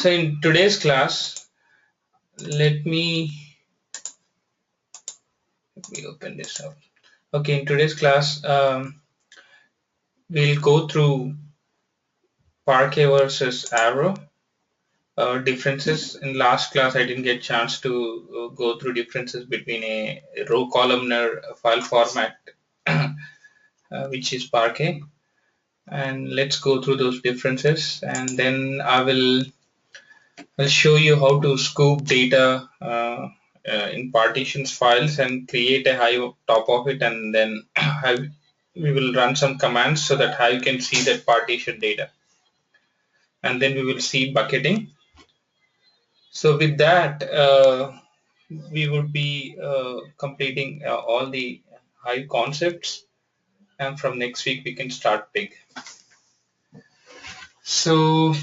So in today's class, let me open this up. Okay, in today's class, we'll go through Parquet versus Arrow differences. In last class, I didn't get chance to go through differences between a row columnar file format, which is Parquet. And let's go through those differences, and then I'll show you how to scoop data in partitions files and create a Hive on top of it, and then we will run some commands so that Hive can see that partition data, and then we will see bucketing. So with that, we would be completing all the Hive concepts, and from next week we can start big. So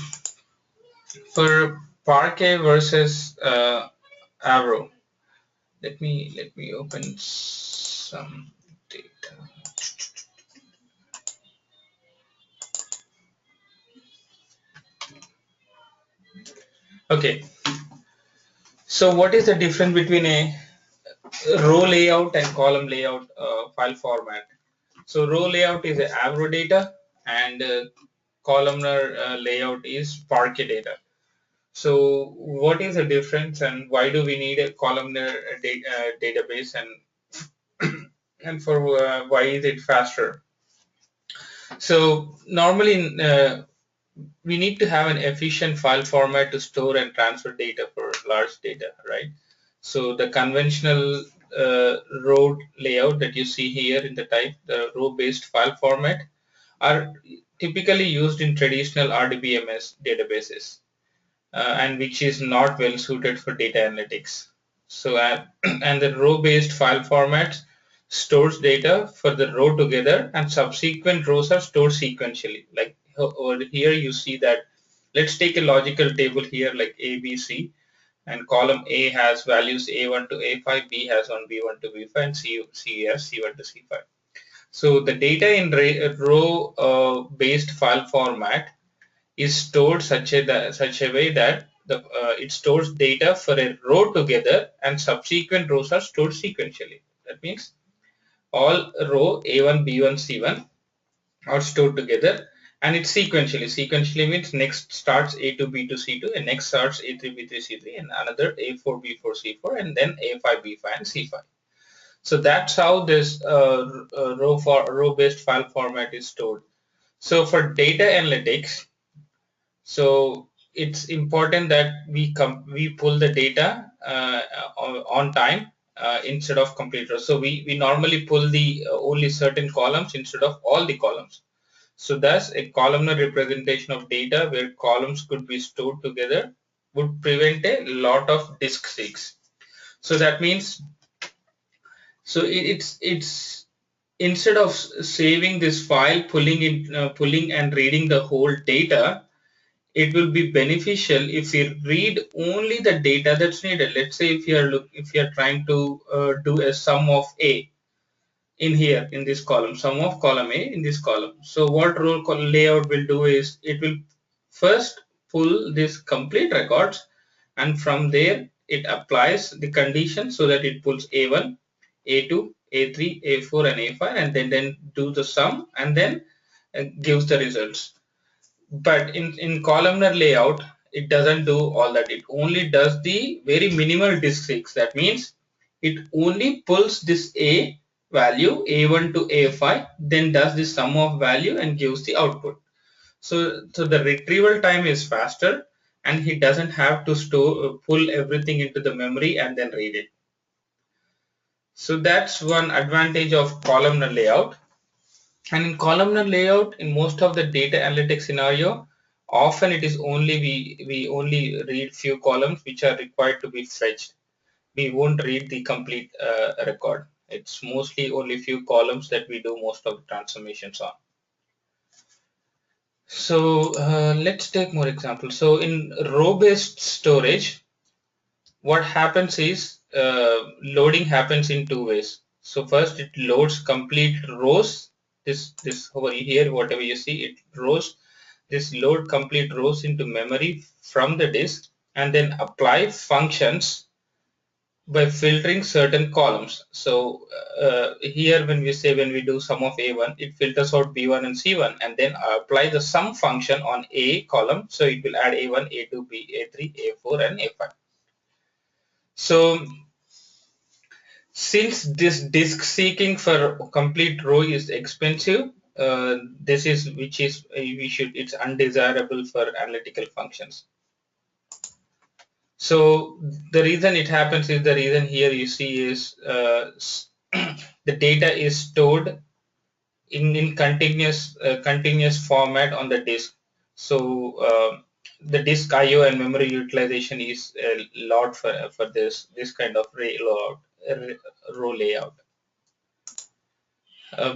for Parquet versus Arrow, let me open some data. Okay, so what is the difference between a row layout and column layout file format? So row layout is a Arrow data, and columnar layout is Parquet data. So what is the difference, and why do we need a columnar database, and for why is it faster? So normally we need to have an efficient file format to store and transfer data for large data, right? So the conventional row layout that you see here in the type, the row-based file format, are typically used in traditional RDBMS databases, and which is not well suited for data analytics. So and the row-based file format stores data for the row together, and subsequent rows are stored sequentially. Like over here you see that, let's take a logical table here like A, B, C, and column A has values A1 to A5, B has on B1 to B5, and C has C1 to C5. So the data in row based file format is stored such a way that it stores data for a row together, and subsequent rows are stored sequentially. That means all row A1, B1, C1 are stored together, and it's sequentially. Sequentially means next starts A2, B2, C2, and next starts A3, B3, C3, and another A4, B4, C4, and then A5, B5, and C5. So that's how this row-based file format is stored. So for data analytics, so it's important that we pull the data on time instead of complete rows. So we normally pull the only certain columns instead of all the columns. So thus a columnar representation of data where columns could be stored together would prevent a lot of disk seeks. So that means, so it's instead of saving this file, pulling and reading the whole data, it will be beneficial if we read only the data that's needed. Let's say if you are trying to do a sum of A in here in this column, sum of column A in this column. So what row layout will do is it will first pull this complete records, and from there it applies the condition so that it pulls A1, A2, A3, A4, and A5, and then do the sum, and then gives the results. But in columnar layout, it doesn't do all that. It only does the very minimal disk seeks. That means it only pulls this A value A1 to A5, then does the sum of value and gives the output. So the retrieval time is faster, and he doesn't have to pull everything into the memory and then read it. So that's one advantage of columnar layout. And in columnar layout, in most of the data analytics scenario, often it is only we only read few columns which are required to be fetched. We won't read the complete record. It's mostly only few columns that we do most of the transformations on. So let's take more examples. So in row-based storage, what happens is loading happens in two ways. So first it loads complete rows. This over here, whatever you see, it rows. this load complete rows into memory from the disk, and then apply functions by filtering certain columns. So here when we do sum of A1, it filters out B1 and C1, and then apply the sum function on A column. So it will add A1, A2, B, A3, A4 and A5. So since this disk seeking for complete row is expensive, it's undesirable for analytical functions. So the reason it happens is, the reason here you see is the data is stored in continuous format on the disk. So the disk I/O and memory utilization is a lot for this kind of row layout.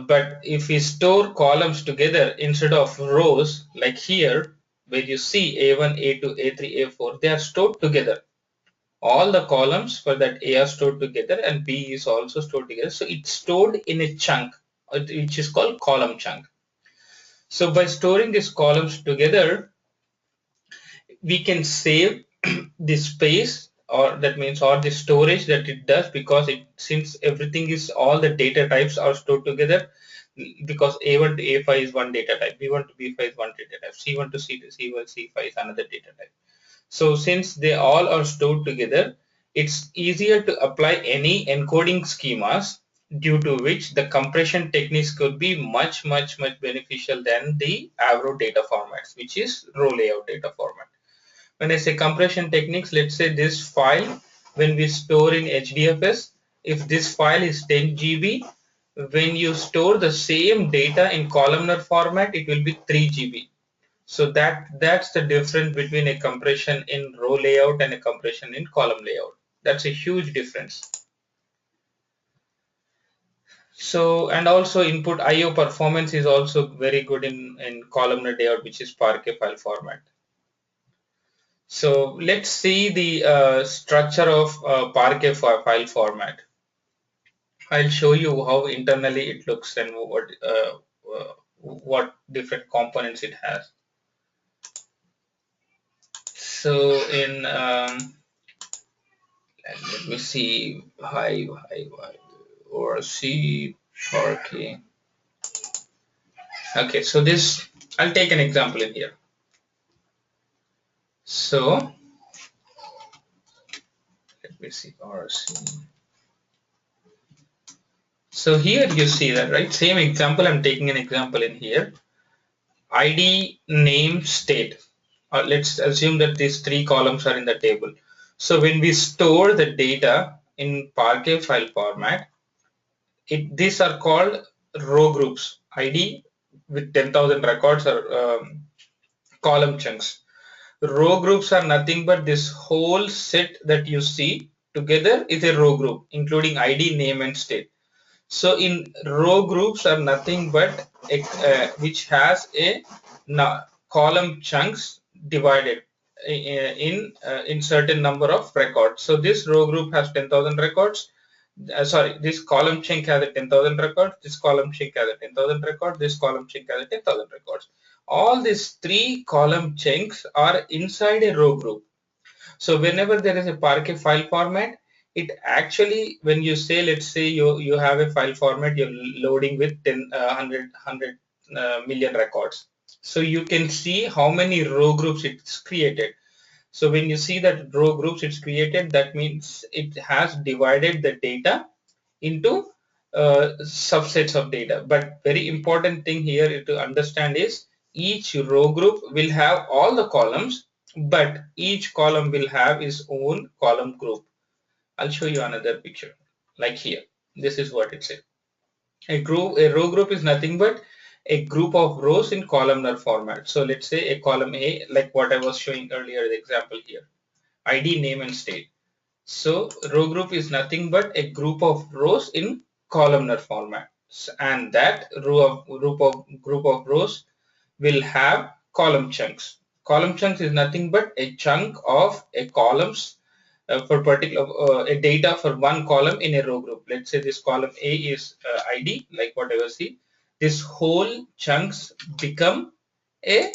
But if we store columns together instead of rows, like here where you see A1, A2, A3, A4, they are stored together. All the columns for that A are stored together, and B is also stored together. So it's stored in a chunk, which is called column chunk. So by storing these columns together, we can save the space, or that means all the storage that it does, because since everything is, all the data types are stored together, because A1 to A5 is one data type, B1 to B5 is one data type, C1 to C1, C5 is another data type. So since they all are stored together, it's easier to apply any encoding schemas, due to which the compression techniques could be much beneficial than the Avro data formats, which is row layout data format. When I say compression techniques, let's say this file, when we store in HDFS, if this file is 10 GB, when you store the same data in columnar format, it will be 3 GB. So that's the difference between a compression in row layout and a compression in column layout. That's a huge difference. So, and also input I/O performance is also very good in columnar layout, which is Parquet file format. So let's see the structure of Parquet file format. I'll show you how internally it looks and what different components it has. So in let me see, Hive or C Parquet. Okay, so this, I'll take an example in here. So let me see, RC. So here you see that, right? Same example, I'm taking an example in here. ID, name, state. Let's assume that these three columns are in the table. So when we store the data in Parquet file format, these are called row groups. ID with 10,000 records are column chunks. Row groups are nothing but this whole set that you see together is a row group, including ID, name and state. So in row groups are nothing but which has a column chunks divided in certain number of records. So this row group has 10,000 records. This column chunk has a 10,000 records. This column chunk has a 10,000 records. This column chunk has a 10,000 records. All these three column chunks are inside a row group. So whenever there is a Parquet file format, it actually, when you say, let's say you have a file format, you're loading with 100 million records. So you can see how many row groups it's created. So when you see that row groups it's created, that means it has divided the data into subsets of data. But very important thing here to understand is, each row group will have all the columns, but each column will have its own column group. I'll show you another picture, like here. This is what it says. A row group is nothing but a group of rows in columnar format. So let's say a column A, like what I was showing earlier, the example here, ID, name and state. So row group is nothing but a group of rows in columnar format, and that group of rows will have column chunks. Column chunks is nothing but a chunk of a columns for particular a data for one column in a row group. Let's say this column A is ID, like whatever see. This whole chunks become a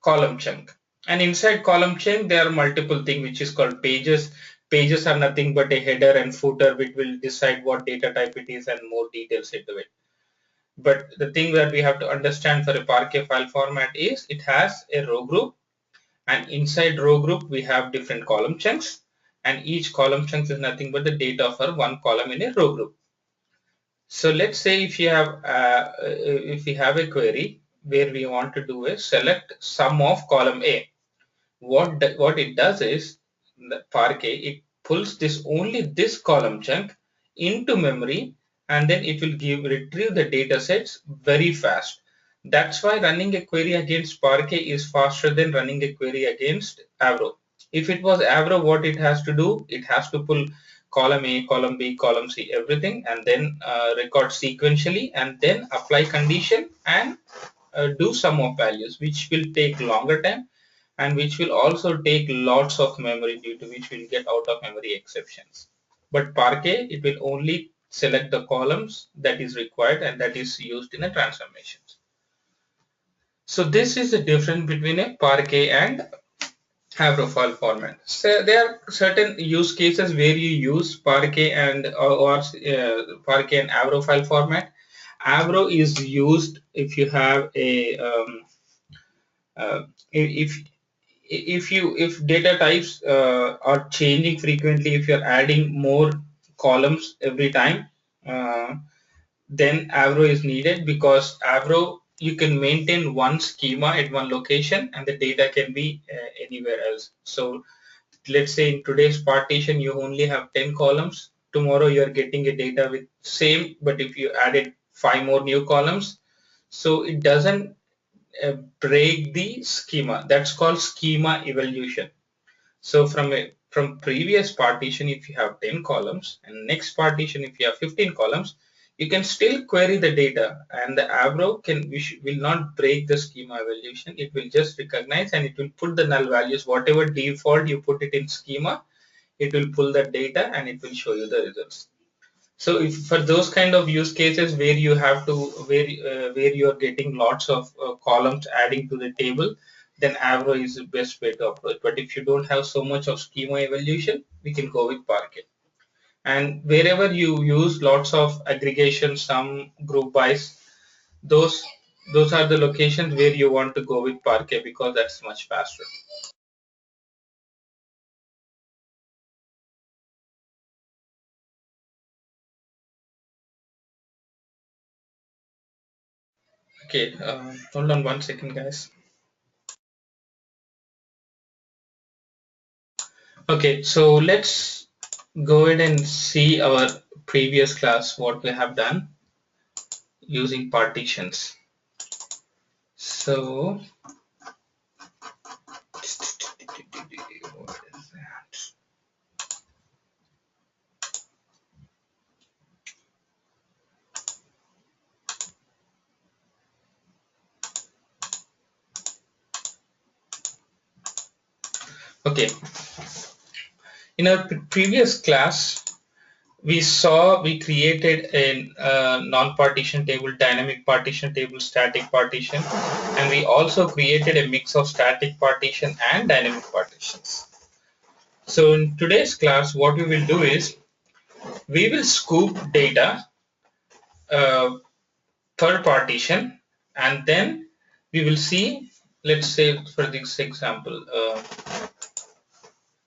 column chunk. And inside column chunk, there are multiple things which is called pages. Pages are nothing but a header and footer which will decide what data type it is and more details into it. But the thing that we have to understand for a Parquet file format is it has a row group, and inside row group we have different column chunks, and each column chunk is nothing but the data for one column in a row group. So let's say if you have a query where we want to do a select sum of column A, what it does is the Parquet, it pulls only this column chunk into memory, and then it will retrieve the data sets very fast. That's why running a query against Parquet is faster than running a query against Avro. If it was Avro, what it has to do, it has to pull column A, column B, column C, everything, and then record sequentially, and then apply condition and do sum of values, which will take longer time and which will also take lots of memory, due to which we'll get out of memory exceptions. But Parquet, it will only select the columns that is required and that is used in a transformation. So this is the difference between a Parquet and Avro file format. So there are certain use cases where you use Parquet and Parquet and Avro file format. Avro is used if you have a if data types are changing frequently, if you're adding more columns every time, then Avro is needed, because Avro, you can maintain one schema at one location and the data can be anywhere else. So let's say in today's partition you only have 10 columns, tomorrow you're getting a data with same, but if you added 5 more new columns, so it doesn't break the schema. That's called schema evolution. So from previous partition, if you have 10 columns, and next partition if you have 15 columns, you can still query the data, and the Avro will not break the schema evolution. It will just recognize and it will put the null values, whatever default you put it in schema, it will pull that data and it will show you the results. So if for those kind of use cases where you have to where you are getting lots of columns adding to the table, then Avro is the best way to approach. But if you don't have so much of schema evolution, we can go with Parquet. And wherever you use lots of aggregation, sum, group wise, those are the locations where you want to go with Parquet, because that's much faster. Okay, hold on 1 second, guys. Okay, so let's go ahead and see our previous class, what we have done using partitions. So what is that? Okay, in our previous class, we created a non-partition table, dynamic partition table, static partition, and we also created a mix of static partition and dynamic partitions. So in today's class, what we will do is we will scoop data per partition, and then we will see, let's say for this example,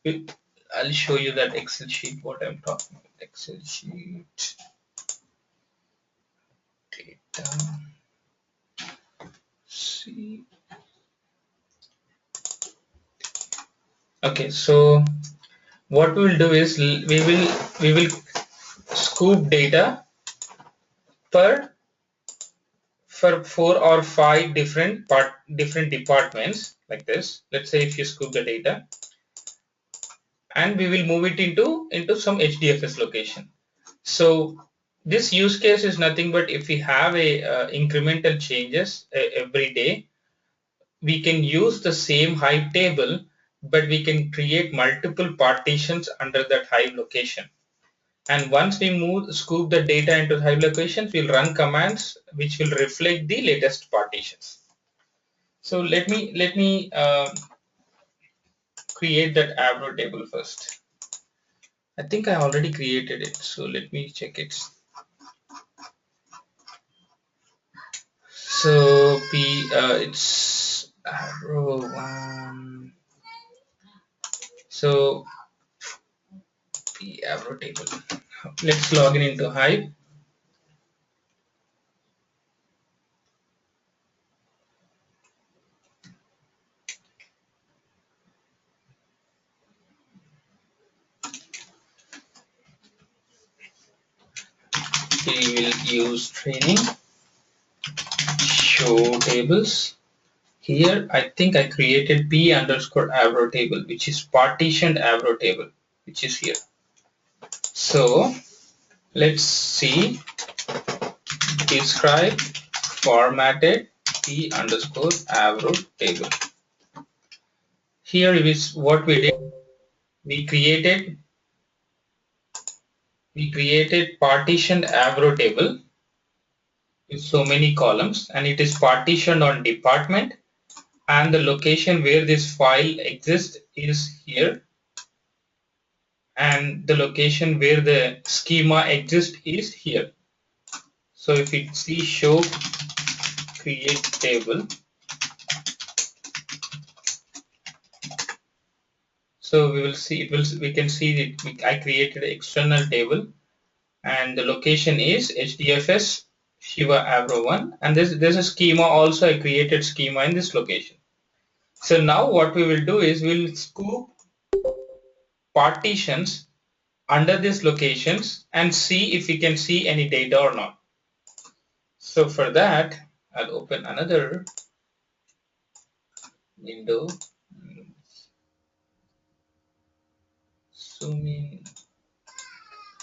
I'll show you that Excel sheet what I'm talking about. Excel sheet data. See. Okay, so what we will do is we will scoop data for 4 or 5 different departments like this. Let's say if you scoop the data, and we will move it into some HDFS location. So this use case is nothing but if we have a incremental changes every day, we can use the same Hive table, but we can create multiple partitions under that Hive location. And once we scoop the data into Hive locations, we'll run commands which will reflect the latest partitions. So let me create that Avro table first. I think I already created it, so let me check it. So it's Avro one. So Avro table. Let's log in into Hive. We will use training, show tables. Here I think I created p underscore Avro table, which is partitioned Avro table, which is here. So let's see, describe formatted p underscore Avro table. Here is what we did. We created partitioned Avro table with so many columns, and it is partitioned on department, and the location where this file exists is here, and the location where the schema exists is here. So if we see show create table, so we will see we can see that I created an external table, and the location is HDFS Shiva Avro 1, and there's a schema also. I created schema in this location. So now what we will do is we'll scoop partitions under these locations and see if we can see any data or not. So for that, I'll open another window, zoom in,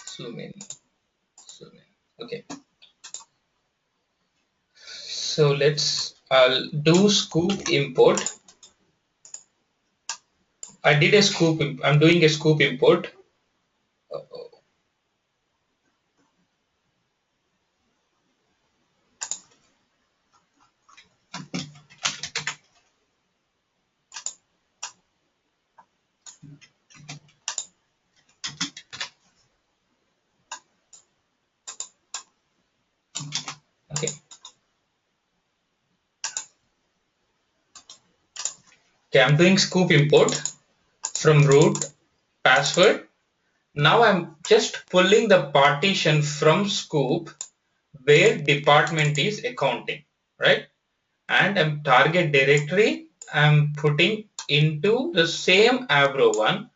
zoom in, zoom in. Okay. So I'll do scoop import. I'm doing a scoop import. Okay. Okay, I'm doing scoop import from root password. Now I'm just pulling the partition from scoop where department is accounting, right? And I'm target directory I'm putting into the same Avro one,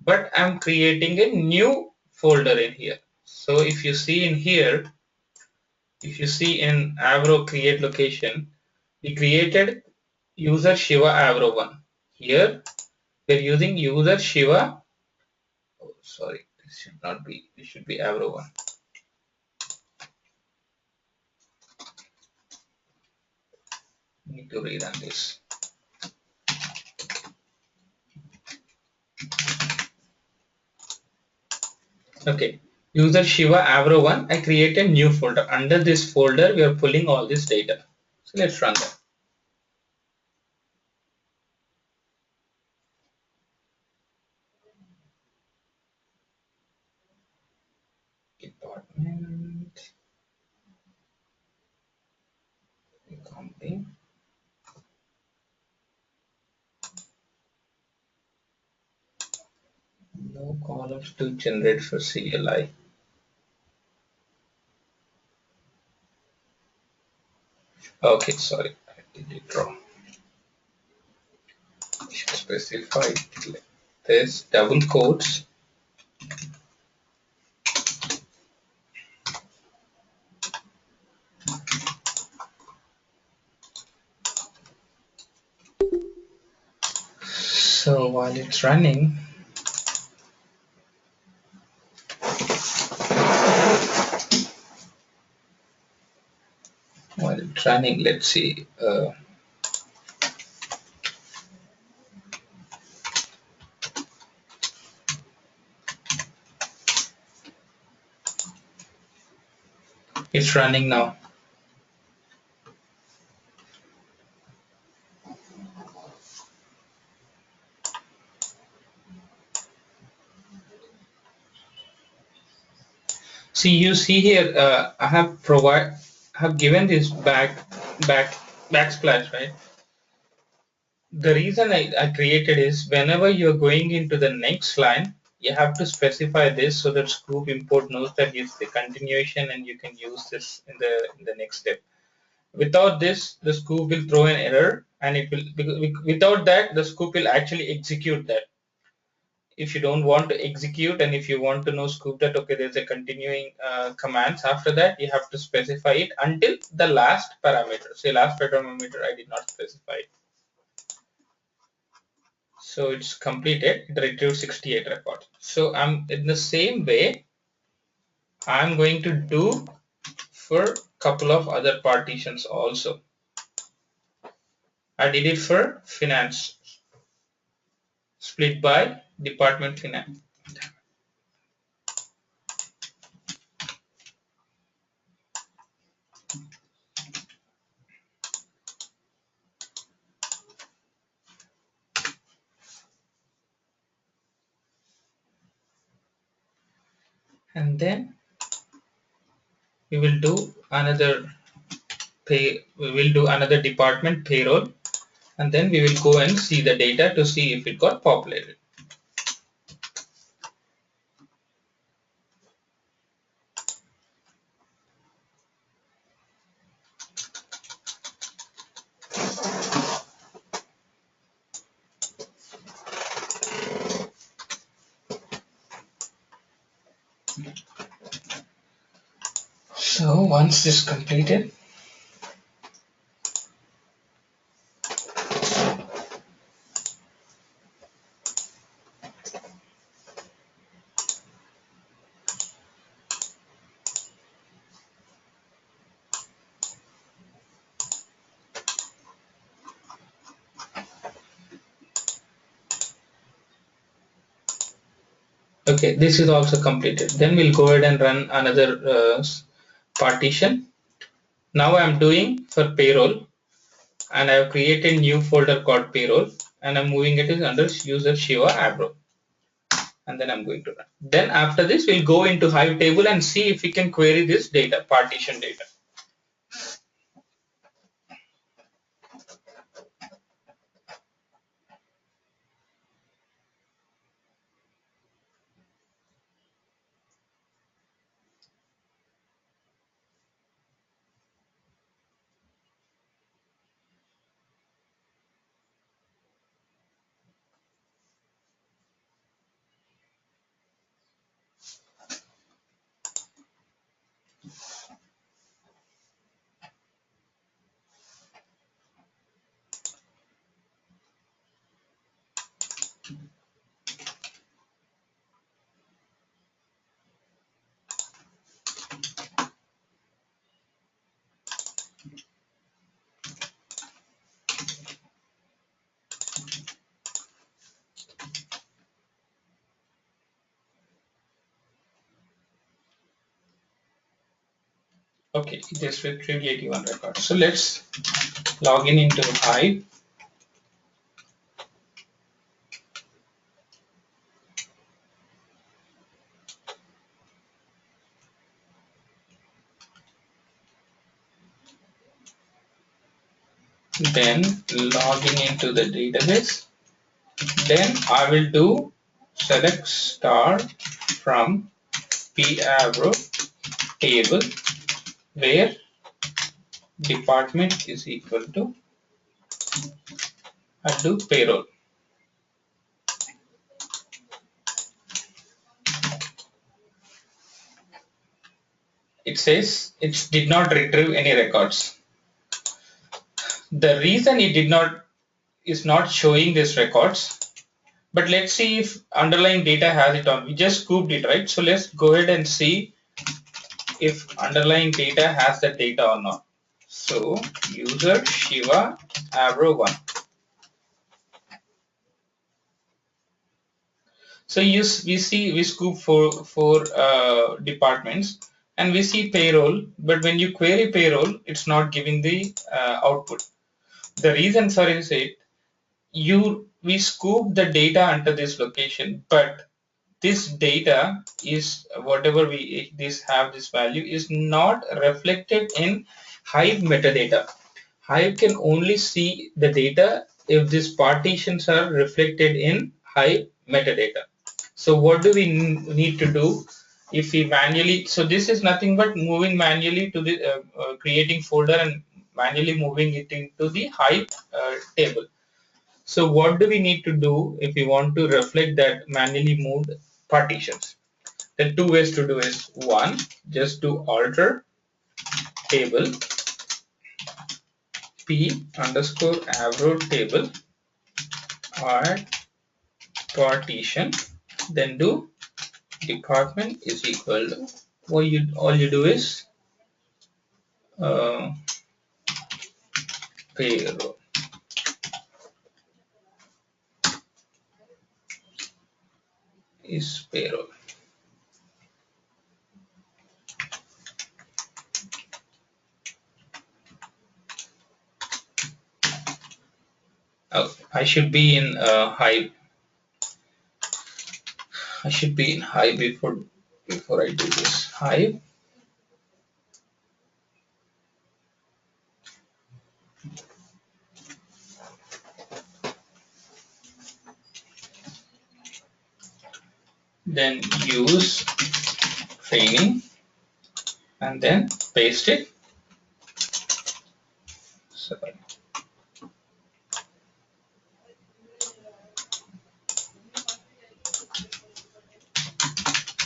but I'm creating a new folder in here. So if you see in here, if you see in Avro create location, we created user Shiva Avro 1. Here we're using user Shiva. Oh, sorry, this should not be, this should be Avro 1. Need to rerun this. Okay, user Shiva Avro 1. I create a new folder. Under this folder, we are pulling all this data. So let's run that. Department, accounting. No columns to generate for CLI. Okay, sorry, I did it wrong. I should specify this double quotes. So while it's running, let's see. It's running now. See, you see here, I have given this backsplash, right? The reason I created is whenever you're going into the next line, you have to specify this so that scoop import knows that it's the continuation and you can use this in the next step. Without this, the scoop will throw an error, and it will, without that, the scoop will actually execute that. If you don't want to execute, and if you want to know scoop that, okay, there's a continuing commands after that, you have to specify it until the last parameter. Say last parameter, I did not specify it. So it's completed, it retrieved 68 records. So I'm in the same way, I'm going to do for a couple of other partitions also. I did it for finance, split by department finance. And then we will do another department payroll, and then we will go and see the data to see if it got populated. So once this completed, okay, this is also completed. Then we'll go ahead and run another partition. Now I'm doing for payroll, and I've created new folder called payroll, and I'm moving it under user Shiva Abro. And then I'm going to run. Then after this, we'll go into Hive table and see if we can query this data, partition data. Okay, it is retrieved 81 records. So let's log in into Hive. Then logging into the database. Then I will do select star from pavro table where department is equal to Hadoop payroll. It says it did not retrieve any records. The reason it is not showing these records, but let's see if underlying data has it on. We just scooped it, right? So let's go ahead and see if underlying data has the data or not. So user Shiva Avro 1. So we scoop four departments, and we see payroll, but when you query payroll, it's not giving the output. The reason for is we scoop the data under this location, but this data is whatever we have this value is not reflected in Hive metadata. Hive can only see the data if these partitions are reflected in Hive metadata. So what do we need to do if we manually, so this is nothing but moving manually to the creating folder and manually moving it into the Hive table. So what do we need to do if we want to reflect that manually moved partitions? Then two ways to do is, one, just do alter table p underscore avro table add partition, then do department is equal to, all you do is payroll. Is payroll. Oh, I should be in Hive. I should be in Hive before I do this. Hive. Then use training and then paste it. Sorry.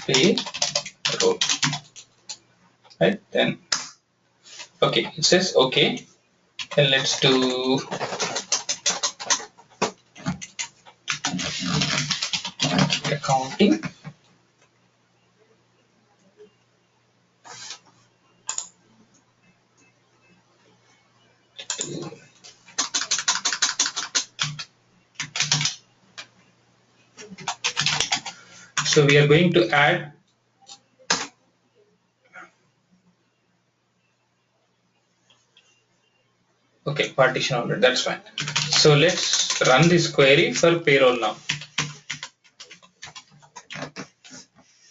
Payroll. Right, then okay, it says okay. Then let's do accounting. So we are going to add okay, partition already, that's fine. So let's run this query for payroll now.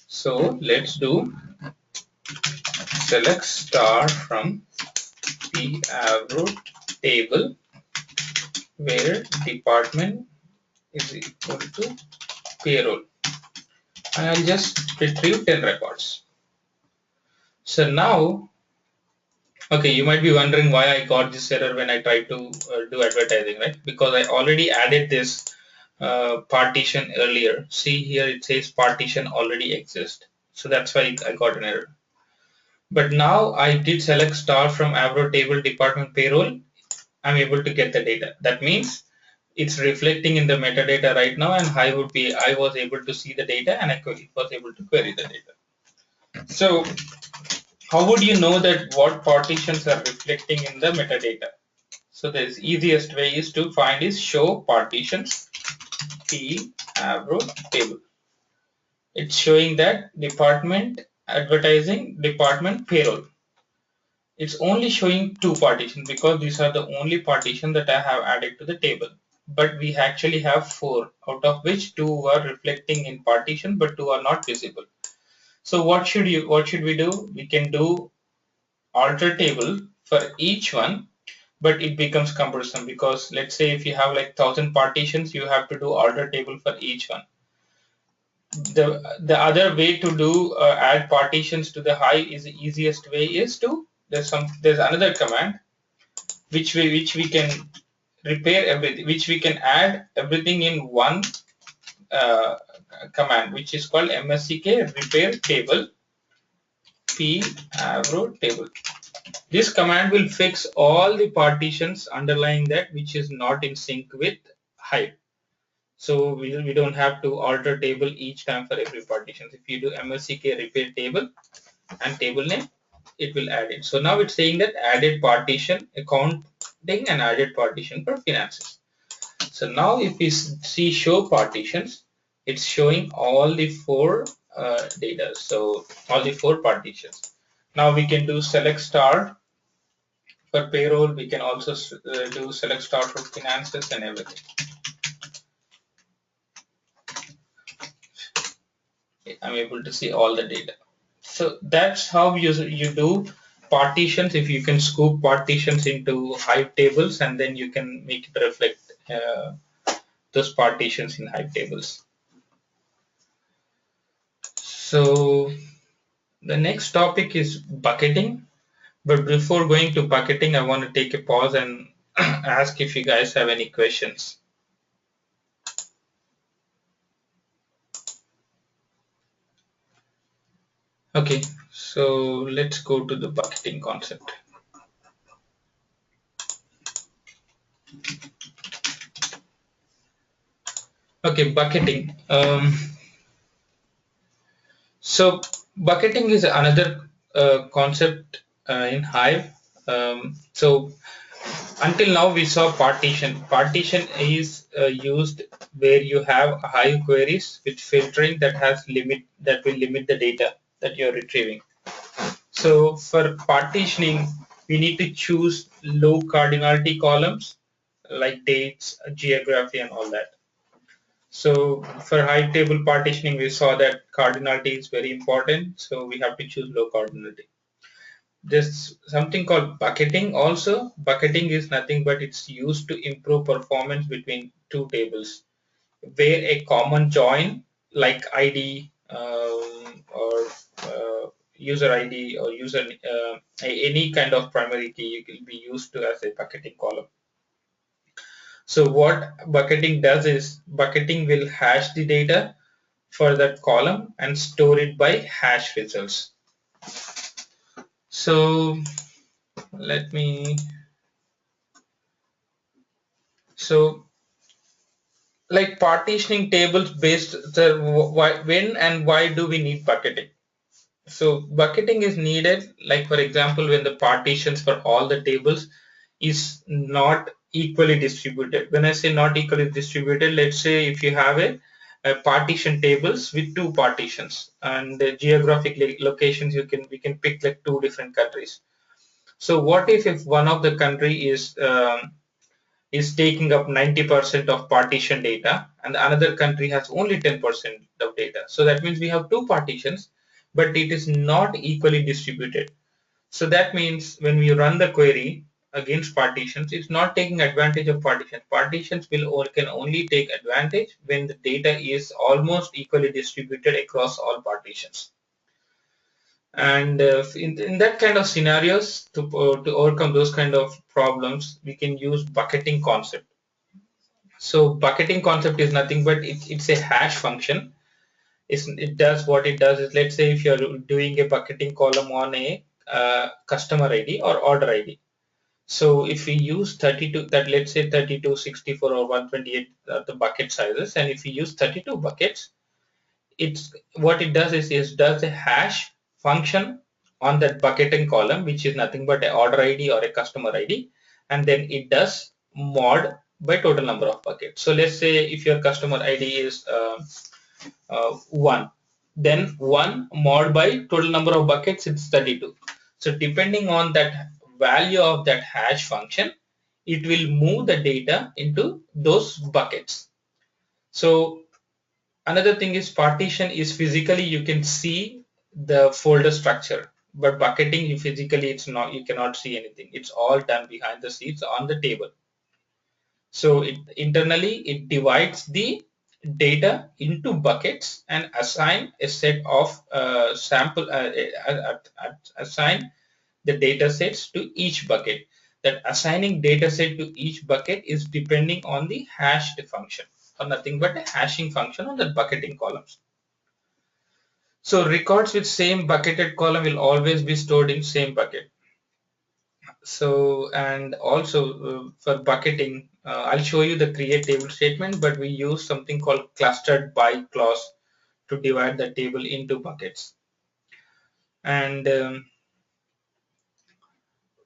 So let's do select star from the avro table where department is equal to payroll, and I'll just retrieve 10 records. So now, okay, you might be wondering why I got this error when I tried to do advertising, right? Because I already added this partition earlier. See here, it says partition already exists. So that's why I got an error. But now I did select star from avro table department payroll. I'm able to get the data. That means it's reflecting in the metadata right now, and I was able to see the data, and I was able to query the data. So how would you know that what partitions are reflecting in the metadata? So the easiest way is to find is show partitions p avro table. It's showing that department advertising, department payroll. It's only showing two partitions because these are the only partition that I have added to the table. But we actually have 4, out of which 2 are reflecting in partition, but 2 are not visible. So what should we do? We can do alter table for each one, but it becomes cumbersome because let's say if you have like 1000 partitions, you have to do alter table for each one. The other way to do add partitions to the Hive is the easiest way is to there's another command which we can repair everything, which we can add everything in one command, which is called msck repair table p avro table. This command will fix all the partitions underlying that which is not in sync with Hive. So we don't have to alter table each time for every partition. If you do msck repair table and table name, it will add it. So now it's saying that added partition accounting and added partition for finances. So now if we see show partitions, it's showing all the 4 data. So all the 4 partitions. Now we can do select star for payroll. We can also do select star for finances and everything. I'm able to see all the data. So that's how you do partitions. If you can scoop partitions into Hive tables, and then you can make it reflect those partitions in Hive tables. So the next topic is bucketing. But before going to bucketing, I want to take a pause and ask if you guys have any questions. Okay, so let's go to the bucketing concept. Okay, bucketing. So bucketing is another concept in Hive. So until now we saw partition. Partition is used where you have Hive queries with filtering that will limit the data that you're retrieving. So for partitioning, we need to choose low cardinality columns like dates, geography, and all that. So for Hive table partitioning, we saw that cardinality is very important. So we have to choose low cardinality. There's something called bucketing also. Bucketing is nothing but it's used to improve performance between two tables, where a common join like ID or user ID or user any kind of primary key will be used to as a bucketing column. So what bucketing does is bucketing will hash the data for that column and store it by hash results. So let me, so like partitioning tables based when and why do we need bucketing? So bucketing is needed, like for example, when the partitions for all the tables is not equally distributed. When I say not equally distributed, let's say if you have a partition tables with two partitions and the geographic locations, we can pick like two different countries. So what if one of the country is taking up 90% of partition data and another country has only 10% of data? So that means we have two partitions, but it is not equally distributed. So that means when we run the query against partitions, it's not taking advantage of partitions. Partitions can only take advantage when the data is almost equally distributed across all partitions. And in that kind of scenarios, to overcome those kind of problems, we can use bucketing concept. So bucketing concept is nothing but it's a hash function. It does what it does is, let's say if you're doing a bucketing column on a customer ID or order ID. So if we use 32, that let's say 32, 64 or 128 the bucket sizes, and if we use 32 buckets, what it does is it does a hash function on that bucketing column, which is nothing but an order ID or a customer ID, and then it does mod by total number of buckets. So let's say if your customer ID is 1, then 1 mod by total number of buckets, it's 32. So depending on that value of that hash function, it will move the data into those buckets. So another thing is partition is physically you can see the folder structure, but bucketing physically you cannot see anything. It's all done behind the scenes on the table. So internally it divides the data into buckets and assign a set of assign the data sets to each bucket. That assigning data set to each bucket is depending on the hashed function, or nothing but a hashing function on the bucketing columns. So records with same bucketed column will always be stored in same bucket. So, and also for bucketing, I'll show you the create table statement, but we use something called clustered by clause to divide the table into buckets. And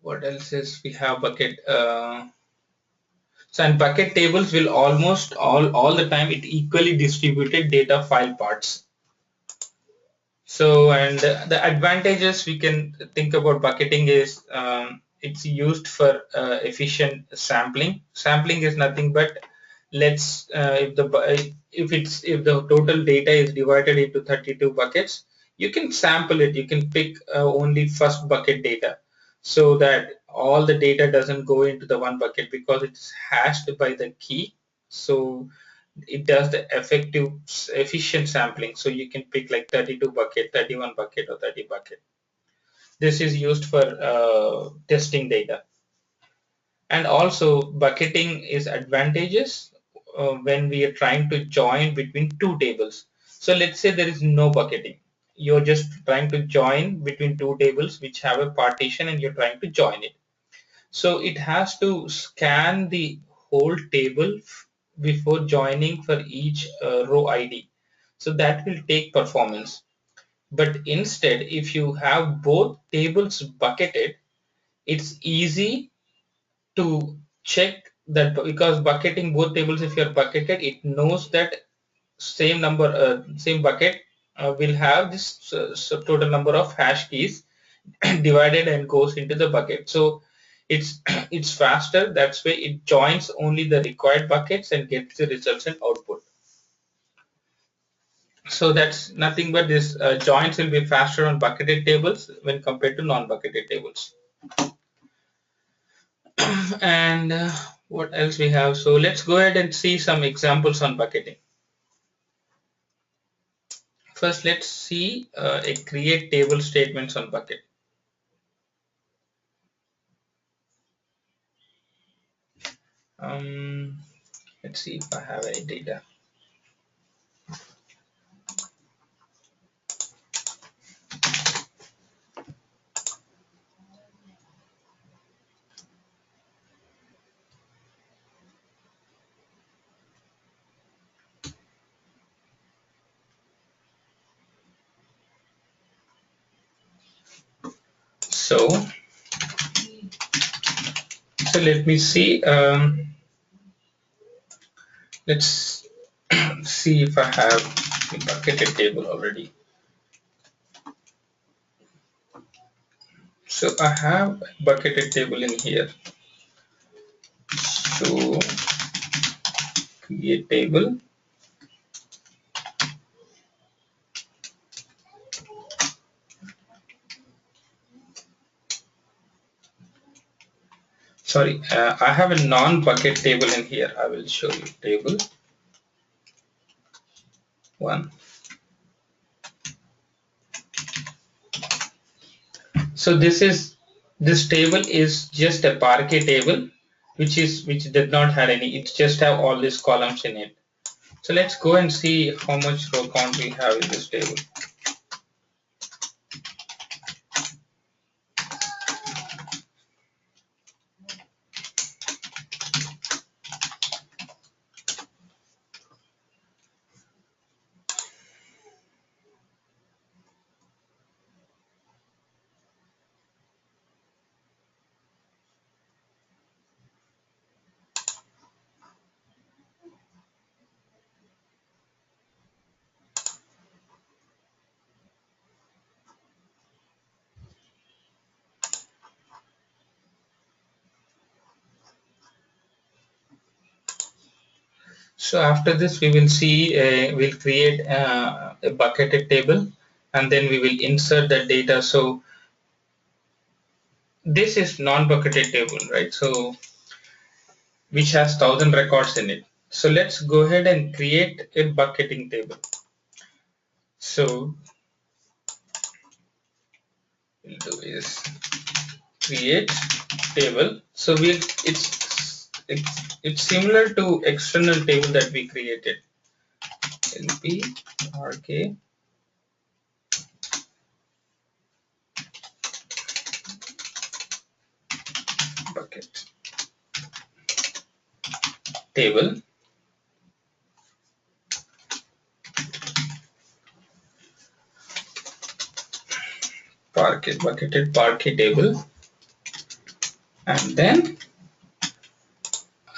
what else is we have bucket? So and bucket tables will almost all the time it equally distributed data file parts. So and the advantages we can think about bucketing is it's used for efficient sampling. Sampling is nothing but let's if the total data is divided into 32 buckets, you can sample it. You can pick only first bucket data, so that all the data doesn't go into the one bucket, because it's hashed by the key. So it does the efficient sampling. So you can pick like 32 bucket, 31 bucket, or 30 bucket. This is used for testing data. And also bucketing is advantageous when we are trying to join between two tables. So let's say there is no bucketing. You're just trying to join between two tables which have a partition, and you're trying to join it. So it has to scan the whole table before joining for each row ID. So that will take performance. But instead, if you have both tables bucketed, it's easy to check that, because bucketing both tables, if you're bucketed, it knows that same bucket will have this total number of hash keys divided and goes into the bucket. So it's it's faster. That's why it joins only the required buckets and gets the results and output. So that's nothing but this joins will be faster on bucketed tables when compared to non-bucketed tables. And what else we have? So let's go ahead and see some examples on bucketing. First, let's see a create table statements on bucket. Let's see if I have any data. So let me see. Let's see if I have a bucketed table already. So I have a bucketed table in here. So create table. Sorry, I have a non-bucket table in here. I will show you table 1. So this table is just a Parquet table, which did not have any. It just have all these columns in it. So let's go and see how much row count we have in this table. So after this, we will see, we'll create a bucketed table, and then we will insert that data. So this is non-bucketed table, right? So which has 1000 records in it. So let's go ahead and create a bucketing table. So we'll do is create table. So it's similar to external table that we created. LP RK bucket table. Bucketed Parquet table, and then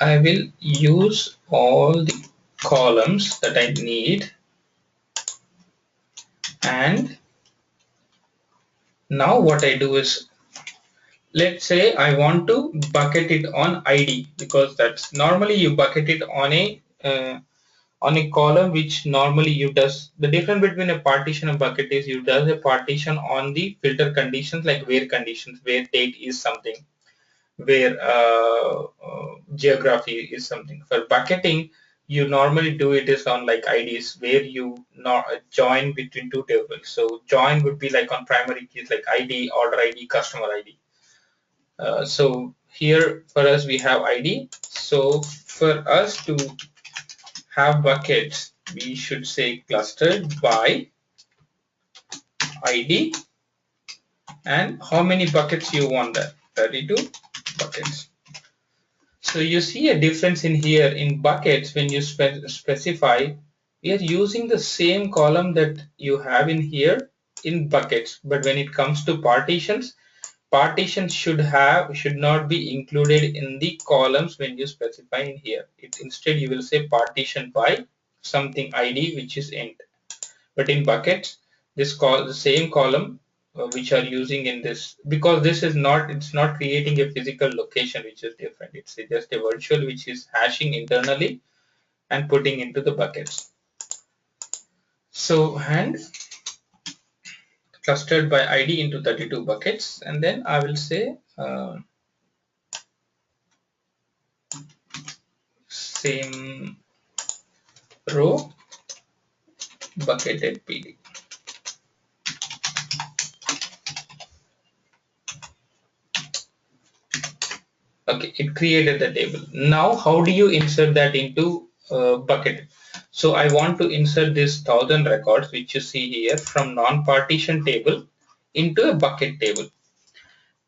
I will use all the columns that I need, and now what I do is let's say I want to bucket it on ID, because that's normally you bucket it on a column which normally you does. The difference between a partition and bucket is you does a partition on the filter conditions, like where conditions, where date is something, where geography is something. For bucketing, you normally do it is on like IDs, where you not join between two tables. So join would be like on primary keys like ID, order ID, customer ID. So here for us we have ID. So for us to have buckets, we should say clustered by ID, and how many buckets you want that, 32 buckets. So you see a difference in here in buckets. When you specify, we are using the same column that you have in here in buckets, but when it comes to partitions, partitions should not be included in the columns when you specify in here. Instead you will say partition by something ID, which is int. But in buckets, the same column which are using in this, because this is not, it's not creating a physical location, which is different. It's just a virtual which is hashing internally and putting into the buckets. So and clustered by ID into 32 buckets, and then I will say same row bucketed PD. Okay, it created the table. Now how do you insert that into bucket? So I want to insert this 1000 records which you see here from non-partition table into a bucket table.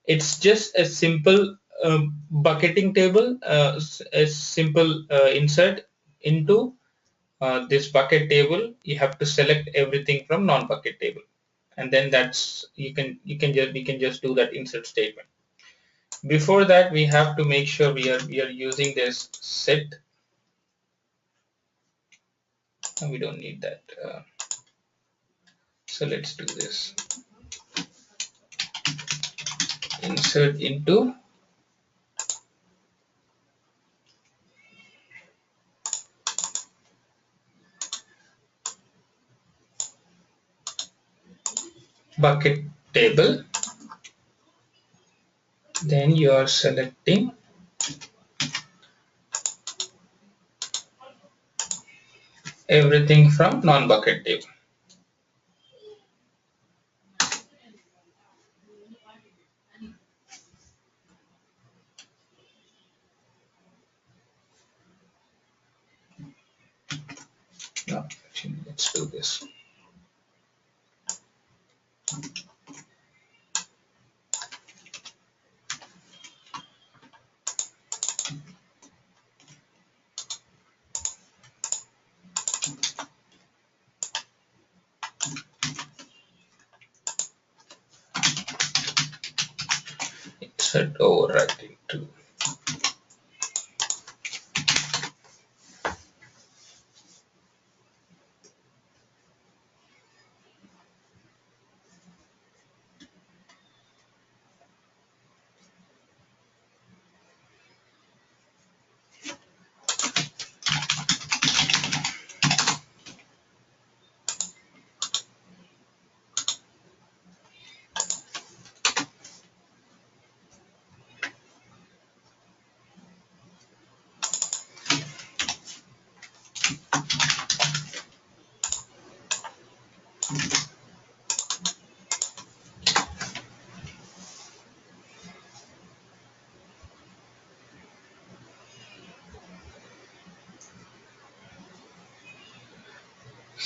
It's just a simple bucketing table, a simple insert into this bucket table. You have to select everything from non-bucket table, and then that's we can just do that insert statement. Before that, we have to make sure we are using this set. We don't need that. So let's do this. Insert into bucket table. Then you are selecting everything from non-bucket table. No, actually, let's do this. Insert overwriting to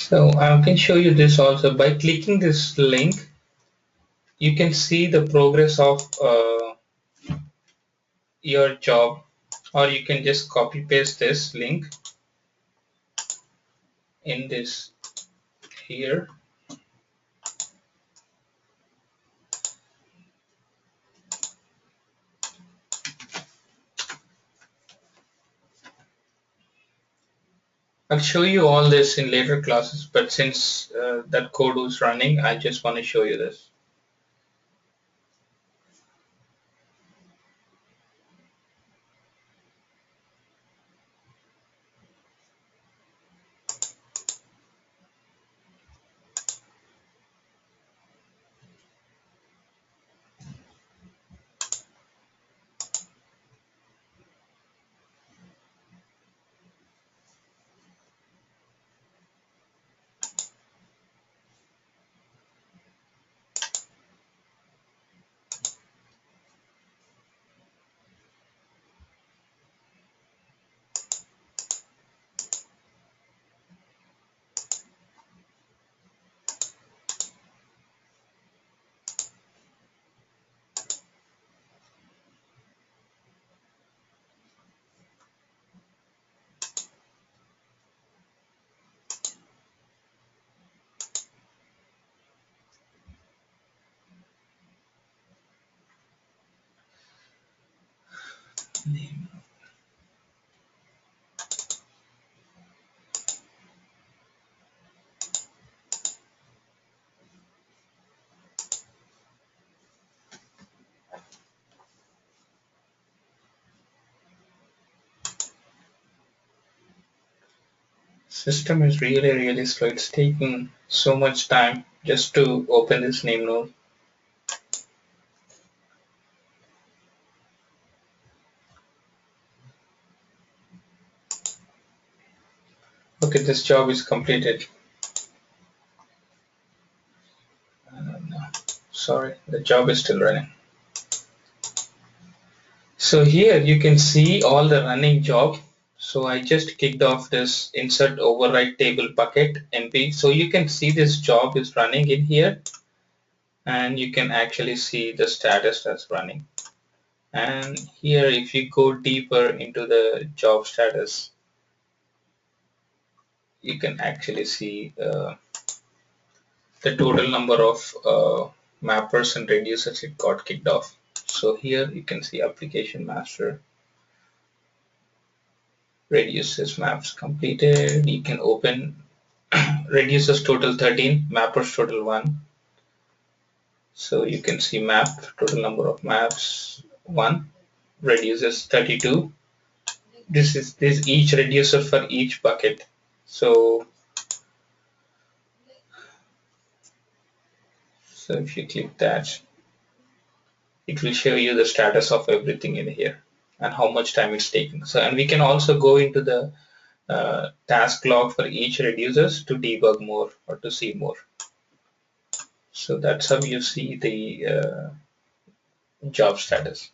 So I can show you this also. By clicking this link, you can see the progress of your job, or you can just copy paste this link in this here. I'll show you all this in later classes, but since that code was running, I just want to show you this. name. System is really slow. It's taking so much time just to open this name node. Okay, this job is completed. No, sorry, the job is still running. So here you can see all the running job. So I just kicked off this insert override table bucket np. So you can see this job is running in here, and you can actually see the status that's running. And here, if you go deeper into the job status, you can actually see the total number of mappers and reducers it got kicked off. So here you can see application master, reduces maps completed. You can open reduces total 13, mappers total 1. So you can see map total number of maps 1, reduces 32. This is each reducer for each bucket. So if you click that, it will show you the status of everything in here and how much time it's taking. So, and we can also go into the task log for each reducers to debug more or to see more. So that's how you see the job status.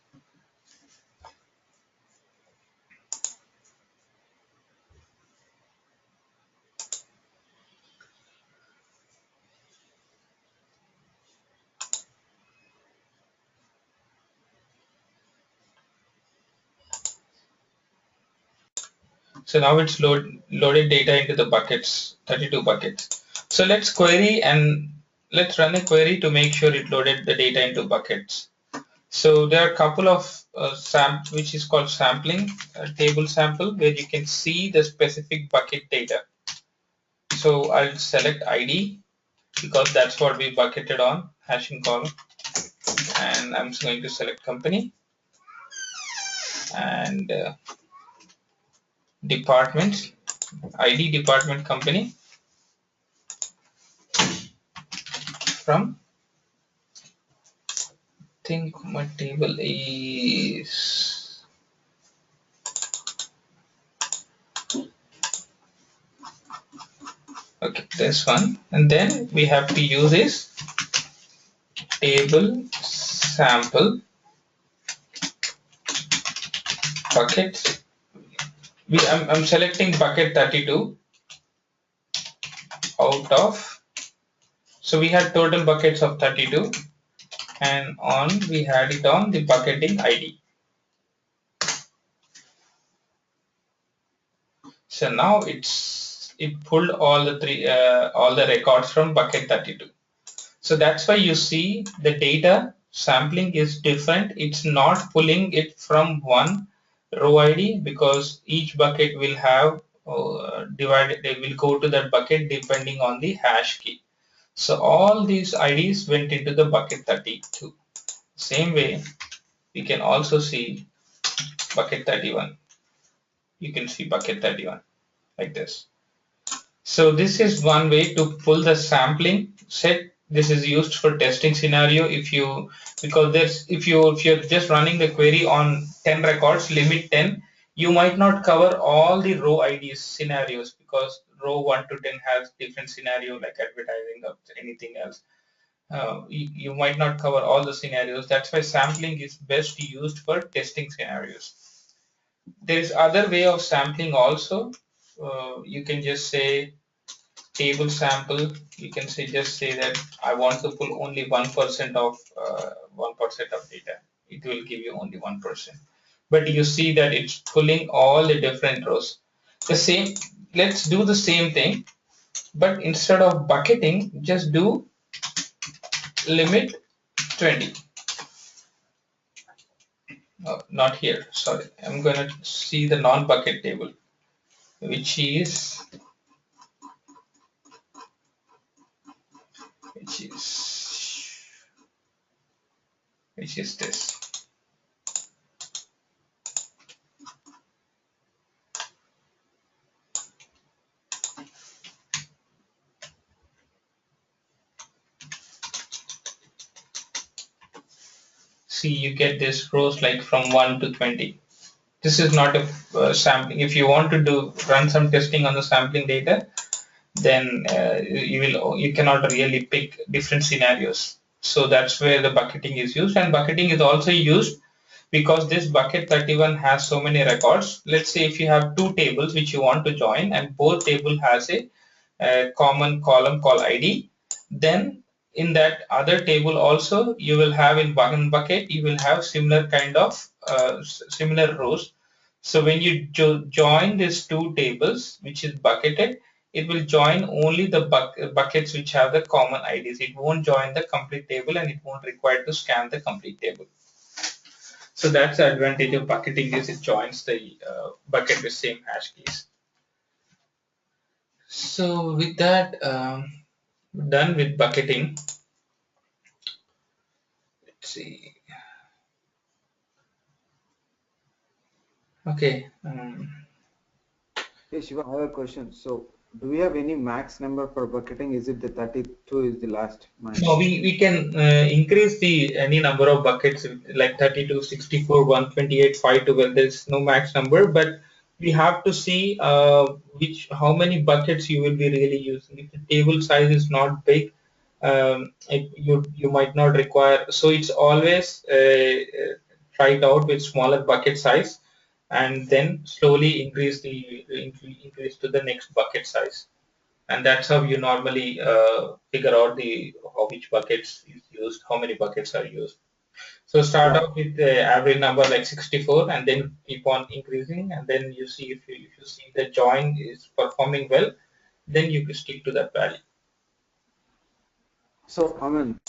So now it's loaded data into the buckets, 32 buckets. So let's query and let's run a query to make sure it loaded the data into buckets. So there are a couple of which is called sampling, table sample, where you can see the specific bucket data. So I'll select ID because that's what we bucketed on, hashing column, and I'm going to select company and department, ID department company from, I think my table is okay, this one, and then we have to use this table sample bucket. I'm selecting bucket 32 out of, so we had total buckets of 32, and we had it on the bucketing ID. So now it pulled all the records from bucket 32. So that's why you see the data sampling is different. It's not pulling it from one row ID because each bucket will have they will go to that bucket depending on the hash key. So all these IDs went into the bucket 32. Same way, we can also see bucket 31. You can see bucket 31 like this. So this is one way to pull the sampling set. This is used for testing scenario if you're just running the query on 10 records, limit 10, you might not cover all the row IDs scenarios because row 1 to 10 has different scenario like advertising or anything else. You might not cover all the scenarios. That's why sampling is best used for testing scenarios. There is other way of sampling also. You can just say table sample. You can just say that I want to pull only 1% of 1% of data. It will give you only 1%. But you see that it's pulling all the different rows. The same. Let's do the same thing, but instead of bucketing, just do limit 20. not here, sorry. I'm going to see the non-bucket table, which is this. See, you get this rows like from 1 to 20. This is not a sampling. If you want to run some testing on the sampling data, then you cannot really pick different scenarios. So that's where the bucketing is used, and bucketing is also used because this bucket 31 has so many records. Let's say if you have two tables which you want to join, and both table has a common column called ID, then in that other table also you will have in bucket you will have similar kind of similar rows. So when you join these two tables which is bucketed, it will join only the buckets which have the common IDs. It won't join the complete table, and it won't require to scan the complete table. So that's the advantage of bucketing, is it joins the bucket with same hash keys. So with that, done with bucketing. Let's see. Okay. Hey Shiva, I have a question. So, do we have any max number for bucketing? Is it the 32 is the last max? No, we can increase the any number of buckets like 32, 64, 128, 512. There's no max number, but we have to see how many buckets you will be really using. If the table size is not big, you might not require. So it's always try it out with smaller bucket size, and then slowly increase to the next bucket size. And that's how you normally figure out which buckets is used, how many buckets are used. So start off with the average number like 64, and then keep on increasing, and then you see if you see the join is performing well, then you can stick to that value. So, I mean,